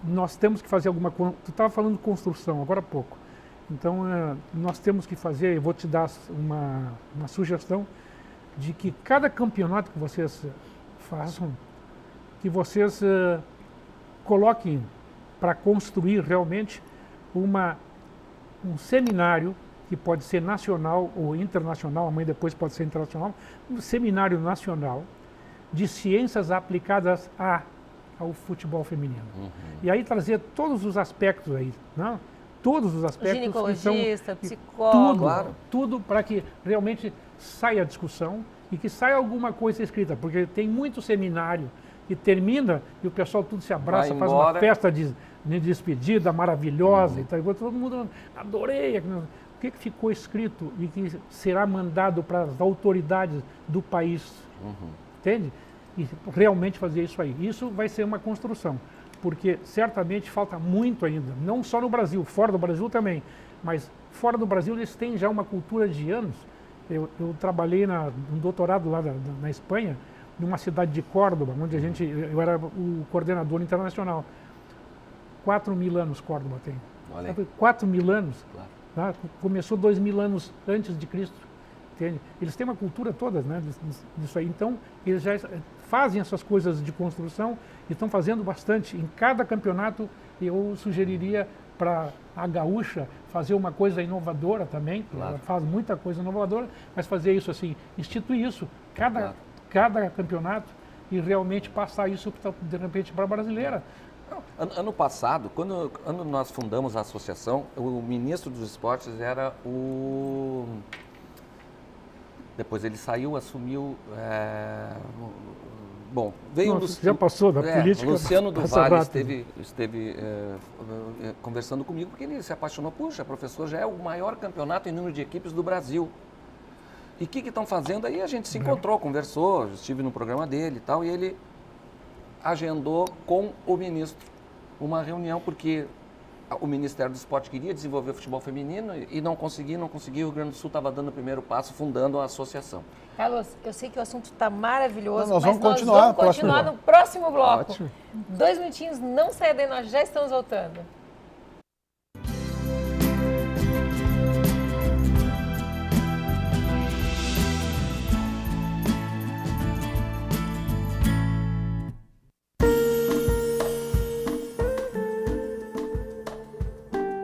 nós temos que fazer alguma coisa. Tu estava falando de construção agora há pouco. Então, nós temos que fazer, eu vou te dar uma sugestão de que cada campeonato que vocês façam, que vocês coloquem para construir realmente um seminário, que pode ser nacional ou internacional, amanhã depois pode ser internacional, um seminário nacional de ciências aplicadas ao futebol feminino. E aí trazer todos os aspectos aí, não? Todos os aspectos. Ginecologista, psicólogo. Tudo para que realmente saia a discussão e que saia alguma coisa escrita, porque tem muito seminário que termina e o pessoal tudo se abraça, faz uma festa de despedida maravilhosa e tal. E todo mundo, adorei. O que ficou escrito e que será mandado para as autoridades do país, entende? E realmente fazer isso aí. Isso vai ser uma construção, porque certamente falta muito ainda, não só no Brasil, fora do Brasil também, mas fora do Brasil eles têm já uma cultura de anos. Eu trabalhei num doutorado lá na Espanha, numa cidade de Córdoba, onde eu era o coordenador internacional. 4.000 anos Córdoba tem. 4.000 anos. Claro. Tá? Começou 2.000 anos antes de Cristo. Entende? Eles têm uma cultura toda, né, disso aí. Então, eles já fazem essas coisas de construção e estão fazendo bastante. Em cada campeonato, eu sugeriria para a gaúcha fazer uma coisa inovadora também. Claro. Ela faz muita coisa inovadora, mas fazer isso assim, instituir isso, cada campeonato, e realmente passar isso, de repente, para a brasileira. Ano passado, quando nós fundamos a associação, o ministro dos esportes era o... Depois ele saiu, assumiu... Bom, veio... Já passou da política. Luciano do Vale esteve conversando comigo, porque ele se apaixonou. Puxa, professor, já é o maior campeonato em número de equipes do Brasil. E o que estão fazendo? Aí a gente se encontrou, conversou, estive no programa dele e tal, e ele agendou com o ministro uma reunião, porque o Ministério do Esporte queria desenvolver o futebol feminino e não conseguiu, o Rio Grande do Sul estava dando o primeiro passo, fundando a associação. Carlos, eu sei que o assunto está maravilhoso, nós mas vamos nós vamos continuar no próximo bloco. Ótimo. 2 minutinhos, não saia daí, nós já estamos voltando.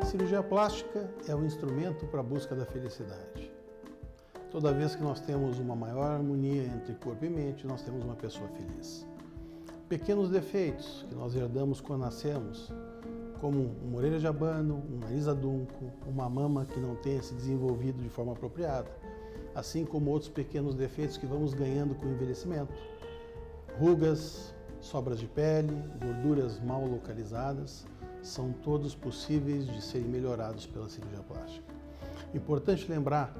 A cirurgia plástica é um instrumento para a busca da felicidade. Toda vez que nós temos uma maior harmonia entre corpo e mente, nós temos uma pessoa feliz. Pequenos defeitos que nós herdamos quando nascemos, como uma orelha de abano, um nariz adunco, uma mama que não tenha se desenvolvido de forma apropriada, assim como outros pequenos defeitos que vamos ganhando com o envelhecimento. Rugas, sobras de pele, gorduras mal localizadas, são todos possíveis de serem melhorados pela cirurgia plástica. Importante lembrar,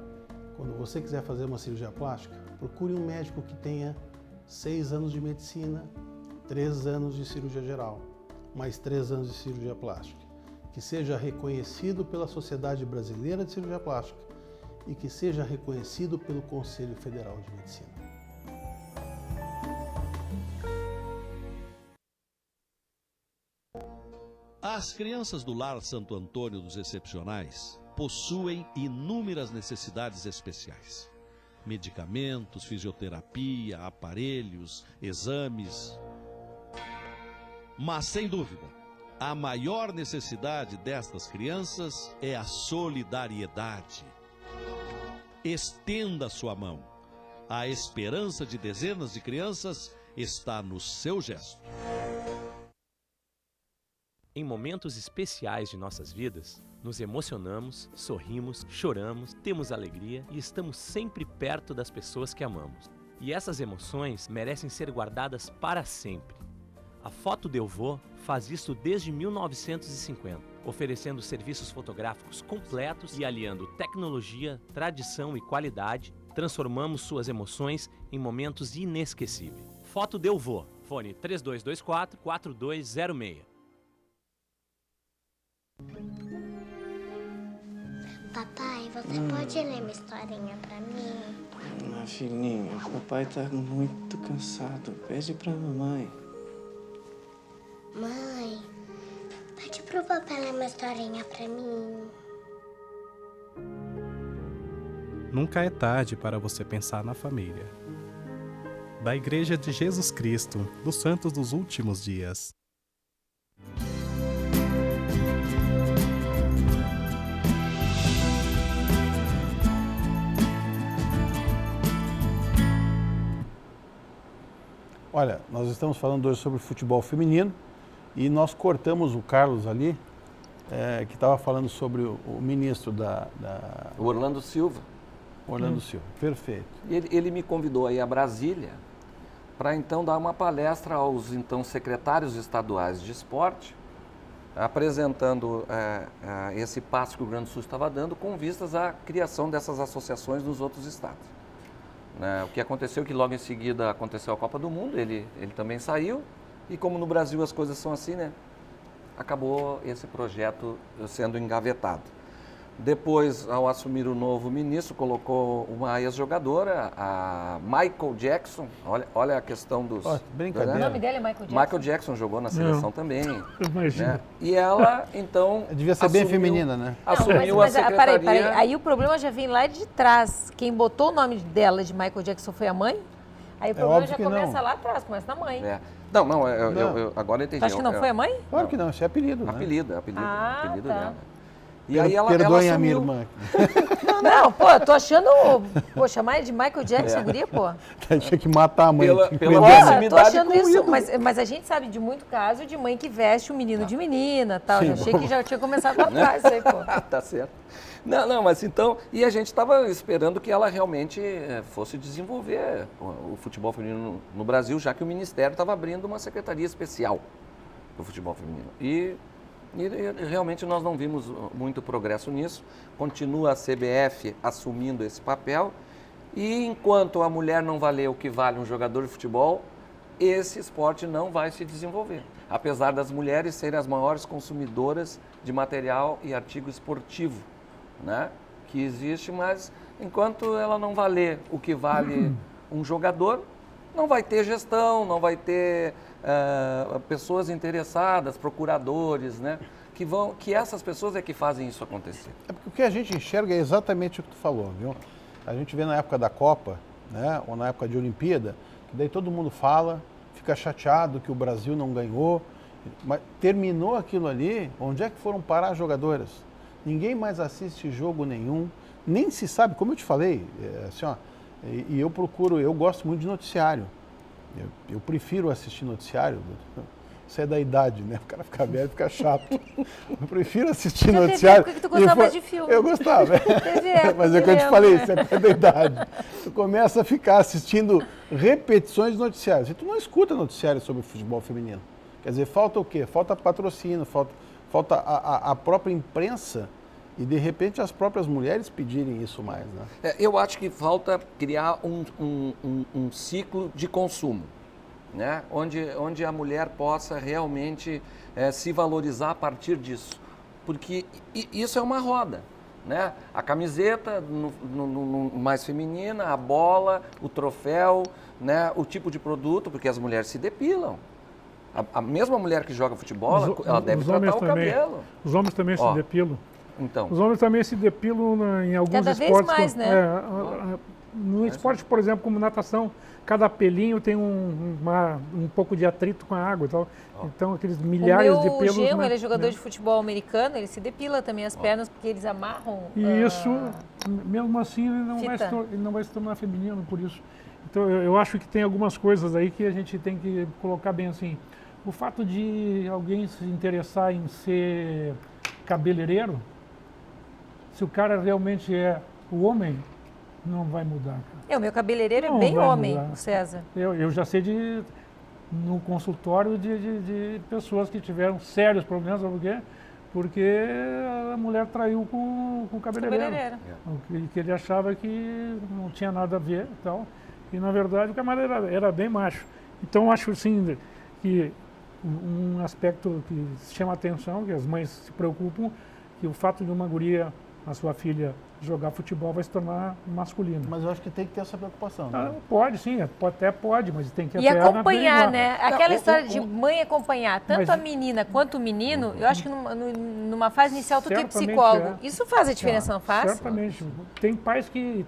quando você quiser fazer uma cirurgia plástica, procure um médico que tenha 6 anos de medicina, 3 anos de cirurgia geral, mais 3 anos de cirurgia plástica, que seja reconhecido pela Sociedade Brasileira de Cirurgia Plástica e que seja reconhecido pelo Conselho Federal de Medicina. As crianças do Lar Santo Antônio dos Excepcionais possuem inúmeras necessidades especiais. Medicamentos, fisioterapia, aparelhos, exames. Mas, sem dúvida, a maior necessidade destas crianças é a solidariedade. Estenda sua mão. A esperança de dezenas de crianças está no seu gesto. Em momentos especiais de nossas vidas, nos emocionamos, sorrimos, choramos, temos alegria e estamos sempre perto das pessoas que amamos. E essas emoções merecem ser guardadas para sempre. A Foto Delvaux faz isso desde 1950, oferecendo serviços fotográficos completos e aliando tecnologia, tradição e qualidade, transformamos suas emoções em momentos inesquecíveis. Foto Delvaux, fone 3224-4206. Papai, você pode ler uma historinha pra mim? Filhinha, o papai tá muito cansado. Pede pra mamãe. pro papai ler uma historinha pra mim. Nunca é tarde para você pensar na família. Da Igreja de Jesus Cristo, dos Santos dos Últimos Dias. Olha, nós estamos falando hoje sobre futebol feminino e nós cortamos o Carlos ali, que estava falando sobre o ministro O Orlando Silva. Orlando Silva, perfeito. E ele me convidou aí a Brasília para então dar uma palestra aos então secretários estaduais de esporte, apresentando esse passo que o Rio Grande do Sul estava dando com vistas à criação dessas associações nos outros estados. O que aconteceu que logo em seguida aconteceu a Copa do Mundo, ele também saiu, e como no Brasil as coisas são assim, né, acabou esse projeto sendo engavetado. Depois, ao assumir o novo ministro, colocou uma ex-jogadora, a Michael Jackson. Olha a questão dos... Brincadeira. O nome dele é Michael Jackson? Michael Jackson jogou na seleção também. Imagina. Né? E ela, então... Devia ser bem feminina, né? Assumiu a secretaria... Peraí. Aí o problema já vem lá de trás. Quem botou o nome dela de Michael Jackson foi a mãe? Aí o problema já começa lá atrás, começa na mãe. Não, eu agora entendi. Tu acha que não foi a mãe? Claro que não, isso é apelido, né? Apelido tá. dela. E aí Perdoem ela a minha irmã. Não, pô, eu tô achando... Pô, chamar ele de Michael Jackson, guria, pô. Tinha que matar a mãe. Pela proximidade tô achando isso, mas a gente sabe de muito caso de mãe que veste um menino de menina, tal. Já achei que já tinha começado lá atrás, aí, pô. Tá certo. Não, mas então... E a gente estava esperando que ela realmente fosse desenvolver o futebol feminino no Brasil, já que o Ministério estava abrindo uma secretaria especial do futebol feminino. E realmente nós não vimos muito progresso nisso. Continua a CBF assumindo esse papel. E enquanto a mulher não valer o que vale um jogador de futebol, esse esporte não vai se desenvolver. Apesar das mulheres serem as maiores consumidoras de material e artigo esportivo, né, que existe, mas enquanto ela não valer o que vale um jogador, não vai ter gestão, não vai ter pessoas interessadas, procuradores, né, que essas pessoas é que fazem isso acontecer. É porque o que a gente enxerga é exatamente o que tu falou, viu? A gente vê na época da Copa, né, ou na época de Olimpíada, que daí todo mundo fala, fica chateado que o Brasil não ganhou, mas terminou aquilo ali, onde é que foram parar as jogadoras? Ninguém mais assiste jogo nenhum, nem se sabe, como eu te falei, assim, ó, e eu gosto muito de noticiário. Eu prefiro assistir noticiário, isso é da idade, né? O cara fica velho, fica chato. Eu prefiro assistir noticiário. Por que tu gostava mais de filme? Eu gostava, mas é o que eu te falei, isso é da idade. Tu começa a ficar assistindo repetições de noticiários. E tu não escuta noticiário sobre futebol feminino. Quer dizer, falta o quê? Falta patrocínio, falta a própria imprensa e, de repente, as próprias mulheres pedirem isso mais, né? Eu acho que falta criar um ciclo de consumo, né? Onde a mulher possa realmente se valorizar a partir disso. Porque isso é uma roda, né? A camiseta mais feminina, a bola, o troféu, né? O tipo de produto, porque as mulheres se depilam. A mesma mulher que joga futebol, ela deve tratar o cabelo. Os homens também se depilam. Então. Os homens também se depilam em alguns cada esportes. Cada vez mais, né? No esporte, por exemplo, como natação, cada pelinho tem um pouco de atrito com a água e tal. Então, aqueles milhares de pelos... O meu genro, ele é jogador de futebol americano, ele se depila também as pernas, porque eles amarram... E isso, mesmo assim, ele não vai se tornar feminino por isso. Então, eu acho que tem algumas coisas aí que a gente tem que colocar bem assim. O fato de alguém se interessar em ser cabeleireiro, se o cara realmente é o homem, não vai mudar. O meu cabeleireiro é bem homem, o César. Eu já sei no consultório de pessoas que tiveram sérios problemas, sabe por quê? Porque a mulher traiu com o cabeleireiro. Que ele achava que não tinha nada a ver e tal. E, na verdade, o camarada era bem macho. Então, acho, assim, que um aspecto que chama a atenção, que as mães se preocupam, que o fato de uma guria a sua filha jogar futebol, vai se tornar masculina. Mas eu acho que tem que ter essa preocupação, né? Pode, sim, até pode, mas tem que E acompanhar, né? Aquela história de mãe acompanhar, tanto a menina quanto o menino, eu acho que numa fase inicial tu tem psicólogo. Isso faz a diferença, não faz? Certamente. Tem pais que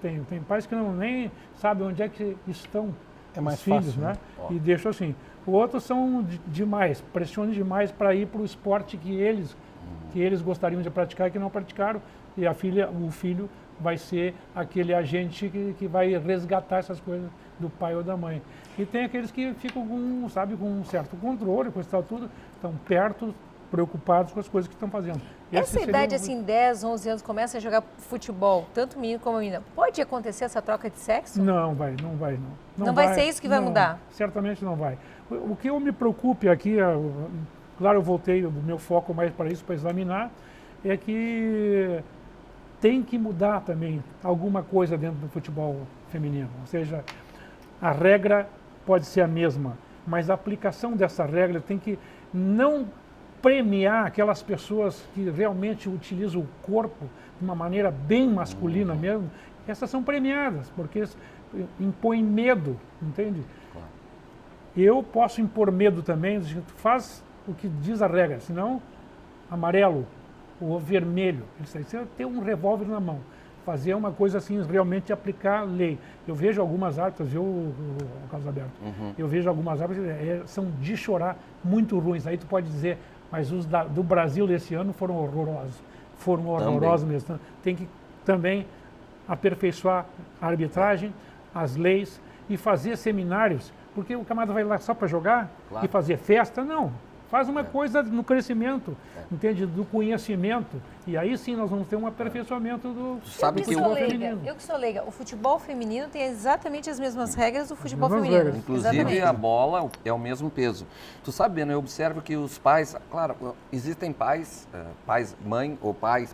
não nem sabem onde é que estão os filhos, né? E deixam assim. Outros são demais, pressionam demais para ir para o esporte que eles gostariam de praticar e que não praticaram. E o filho vai ser aquele agente que vai resgatar essas coisas do pai ou da mãe. E tem aqueles que ficam com um certo controle, com isso tal tudo, estão perto, preocupados com as coisas que estão fazendo. Essa idade, assim, 10, 11 anos, começa a jogar futebol, tanto menino como menina, pode acontecer essa troca de sexo? Não vai. Não vai ser isso que vai mudar? Certamente não vai. O que eu me preocupe aqui, claro, eu voltei o meu foco mais para isso, para examinar, é que tem que mudar também alguma coisa dentro do futebol feminino. Ou seja, a regra pode ser a mesma, mas a aplicação dessa regra tem que não premiar aquelas pessoas que realmente utilizam o corpo de uma maneira bem masculina mesmo. Essas são premiadas, porque impõem medo, entende? Eu posso impor medo também, faz o que diz a regra, senão amarelo ou vermelho. Você ter um revólver na mão, fazer uma coisa assim, realmente aplicar a lei. Eu vejo algumas árbitras, o Carlos Alberto, eu vejo algumas árbitras, são de chorar, muito ruins. Aí tu pode dizer, mas os do Brasil desse ano foram horrorosos. Foram horrorosos mesmo. Tem que também aperfeiçoar a arbitragem, as leis e fazer seminários, porque o camarada vai lá só para jogar e fazer festa, não. Faz uma coisa no crescimento, entende? Do conhecimento. E aí sim nós vamos ter um aperfeiçoamento do futebol feminino. Eu que sou leiga, o futebol feminino tem exatamente as mesmas regras do futebol feminino. Inclusive a bola é o mesmo peso. Tu sabe, Beno, eu observo que os pais, claro, existem pais, mãe ou pai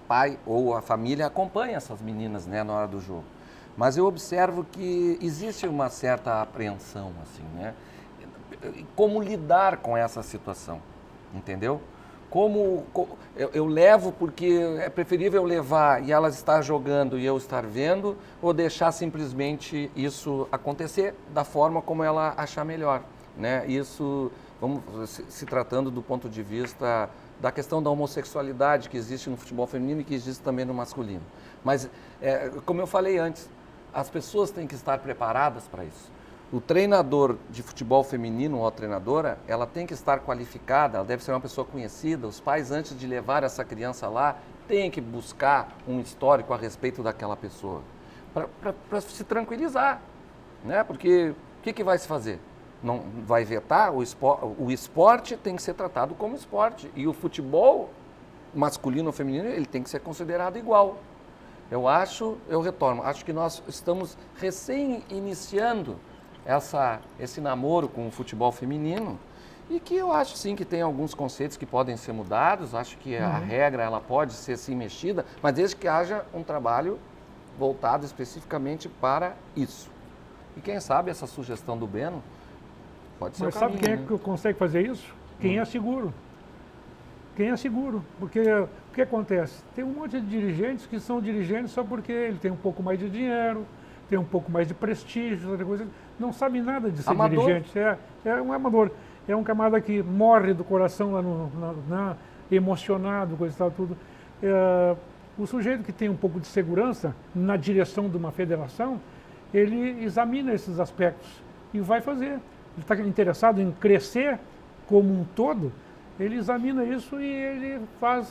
ou a família acompanha essas meninas, né, na hora do jogo. Mas eu observo que existe uma certa apreensão, assim, né? Como lidar com essa situação, entendeu? Eu levo porque é preferível eu levar e ela estar jogando e eu estar vendo, ou deixar simplesmente isso acontecer da forma como ela achar melhor, né? Isso, vamos se tratando do ponto de vista da questão da homossexualidade que existe no futebol feminino e que existe também no masculino. Mas, como eu falei antes, as pessoas têm que estar preparadas para isso. O treinador de futebol feminino ou a treinadora, ela tem que estar qualificada, ela deve ser uma pessoa conhecida. Os pais, antes de levar essa criança lá, têm que buscar um histórico a respeito daquela pessoa, para se tranquilizar, né? Porque o que vai se fazer? Não vai vetar? O esporte tem que ser tratado como esporte. E o futebol masculino ou feminino, ele tem que ser considerado igual. Eu retorno, acho que nós estamos recém-iniciando esse namoro com o futebol feminino e que eu acho sim que tem alguns conceitos que podem ser mudados, acho que a regra ela pode ser sim mexida, mas desde que haja um trabalho voltado especificamente para isso. E quem sabe essa sugestão do Beno pode ser o caminho. Mas sabe quem é que consegue fazer isso? Quem é seguro. Quem é seguro, porque o que acontece? Tem um monte de dirigentes que são dirigentes só porque ele tem um pouco mais de dinheiro, tem um pouco mais de prestígio, outra coisa, não sabe nada de ser amador. Dirigente. É um amador, é um camarada que morre do coração lá emocionado, coisa e tal, tudo. O sujeito que tem um pouco de segurança na direção de uma federação, ele examina esses aspectos e vai fazer. Ele está interessado em crescer como um todo, ele examina isso e ele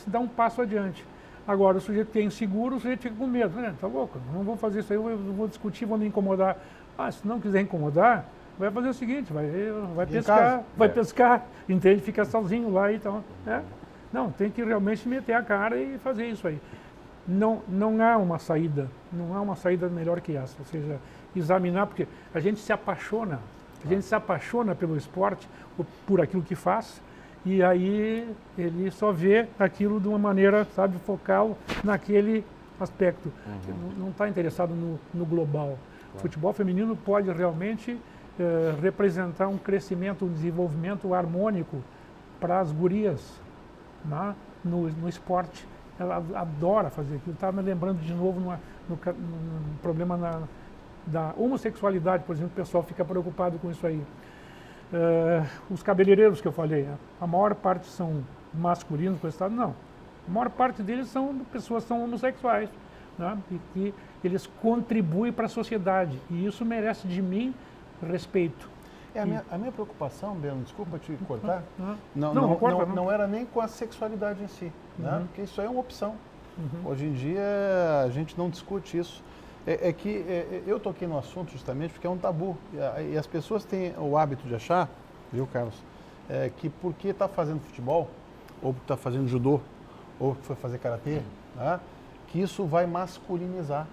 dá um passo adiante. Agora, o sujeito que é inseguro, o sujeito fica com medo. Tá louco, não vou fazer isso aí, eu vou discutir, vou me incomodar. Se não quiser incomodar, vai fazer o seguinte, vai pescar, entende? Fica sozinho lá e tal. Não, tem que realmente meter a cara e fazer isso aí. Não há uma saída melhor que essa. Ou seja, examinar, porque a gente se apaixona pelo esporte, por aquilo que faz, e aí ele só vê aquilo de uma maneira, sabe, focal naquele aspecto. Não está interessado no global. O futebol feminino pode realmente representar um crescimento, um desenvolvimento harmônico para as gurias, né, no esporte. ela adora fazer aquilo. Estava me lembrando de novo num problema da homossexualidade, por exemplo, o pessoal fica preocupado com isso aí. Os cabeleireiros que eu falei, a maior parte são masculinos, não. A maior parte deles são pessoas que são homossexuais, né? E que eles contribuem para a sociedade. E isso merece de mim respeito. A minha preocupação, Beno, desculpa te cortar, não era nem com a sexualidade em si, né? Porque isso aí é uma opção. Hoje em dia a gente não discute isso. Eu toquei no assunto justamente porque é um tabu. E as pessoas têm o hábito de achar, viu, Carlos, que porque está fazendo futebol, ou porque está fazendo judô, ou porque foi fazer karatê, né, que isso vai masculinizar.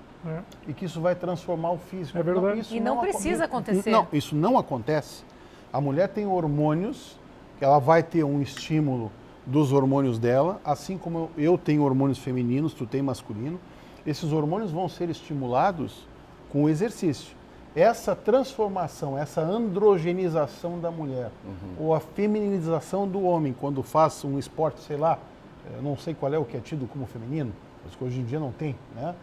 E que isso vai transformar o físico. É verdade. E não precisa acontecer. Não, isso não acontece. A mulher tem hormônios, que ela vai ter um estímulo dos hormônios dela, assim como eu tenho hormônios femininos, tu tem masculino. Esses hormônios vão ser estimulados com o exercício. Essa transformação, essa androgenização da mulher, ou a feminização do homem, quando faz um esporte, sei lá, eu não sei qual é o que é tido como feminino, mas que hoje em dia não tem, né?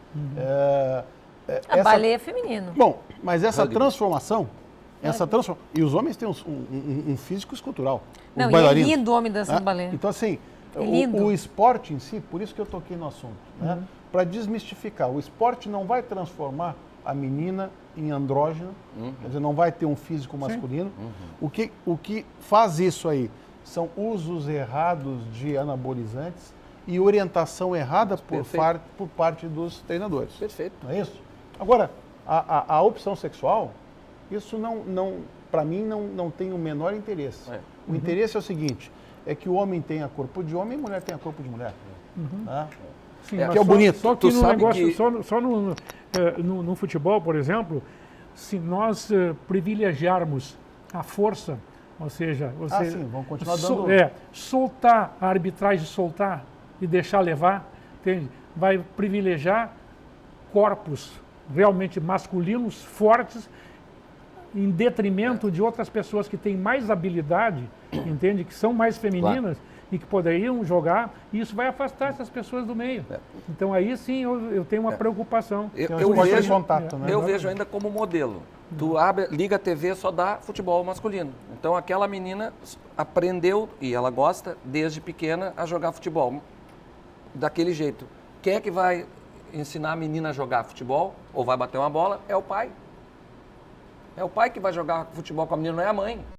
A baleia é feminino. Bom, mas essa transformação, e os homens têm um físico escultural. Não, e é lindo o homem dançando baleia. Então, assim, o esporte em si, por isso que eu toquei no assunto, né? Para desmistificar, o esporte não vai transformar a menina em andrógeno, quer dizer, não vai ter um físico masculino. O que faz isso aí são usos errados de anabolizantes e orientação errada por parte dos treinadores. Perfeito. Não é isso? Agora, a opção sexual, isso para mim não tem o menor interesse. O interesse é o seguinte, é que o homem tenha corpo de homem e a mulher tenha corpo de mulher. Tá? Sim, que é o bonito. Só que no negócio, só no futebol, por exemplo, se nós privilegiarmos a força, ou seja, sim, vamos continuar dando... soltar, a arbitragem soltar e deixar levar, entende? Vai privilegiar corpos realmente masculinos, fortes, em detrimento de outras pessoas que têm mais habilidade, entende? Que são mais femininas e que poderiam jogar, e isso vai afastar essas pessoas do meio. Então aí sim eu tenho uma preocupação. Eu vejo ainda como modelo. Tu liga a TV, só dá futebol masculino. Então aquela menina aprendeu, e ela gosta, desde pequena, a jogar futebol. Daquele jeito. Quem é que vai ensinar a menina a jogar futebol, ou vai bater uma bola? É o pai. É o pai que vai jogar futebol com a menina, não é a mãe.